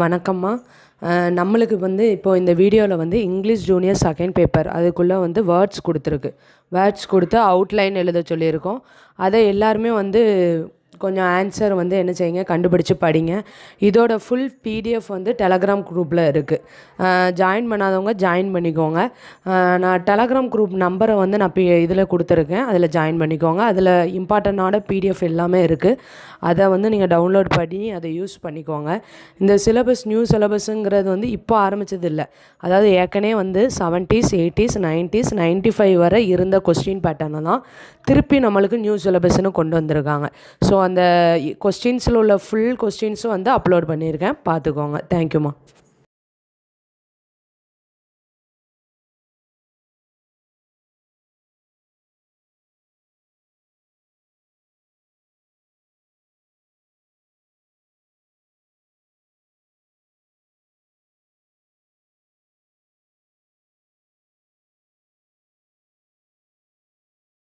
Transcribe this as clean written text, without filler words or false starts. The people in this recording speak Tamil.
வணக்கம்மா. நம்மளுக்கு வந்து இப்போ இந்த வீடியோவில் வந்து இங்கிலீஷ் ஜூனியர் செகண்ட் பேப்பர் அதுக்குள்ளே வந்து வேர்ட்ஸ் கொடுத்துருக்கு. வேர்ட்ஸ் கொடுத்து அவுட்லைன் எழுத சொல்லியிருக்கோம். அதை எல்லாருமே வந்து கொஞ்சம் ஆன்சர் வந்து என்ன செய்யுங்க, கண்டுபிடிச்சு படிங்க. இதோட ஃபுல் பிடிஎஃப் வந்து டெலகிராம் குரூப்பில் இருக்குது. ஜாயின் பண்ணாதவங்க ஜாயின் பண்ணிக்கோங்க. நான் டெலகிராம் குரூப் நம்பரை வந்து நான் இதில் கொடுத்துருக்கேன். அதில் ஜாயின் பண்ணிக்கோங்க. அதில் இம்பார்ட்டண்ட்டான பிடிஎஃப் எல்லாமே இருக்குது. அதை வந்து நீங்கள் டவுன்லோட் பண்ணி அதை யூஸ் பண்ணிக்கோங்க. இந்த சிலபஸ் நியூ சிலபஸுங்கிறது வந்து இப்போ ஆரம்பித்தது இல்லை. அதாவது ஏற்கனவே வந்து 70s 80s 90s 95 வரை இருந்த கொஸ்டின் பேட்டர்னை தான் திருப்பி நம்மளுக்கு நியூ சிலபஸ்ன்னு கொண்டு வந்திருக்காங்க. ஸோ அந்த கொஸ்டின்ஸில் உள்ள ஃபுல் கொஸ்டின்ஸும் வந்து அப்லோட் பண்ணியிருக்கேன், பார்த்துக்கோங்க. தேங்க்யூம்மா.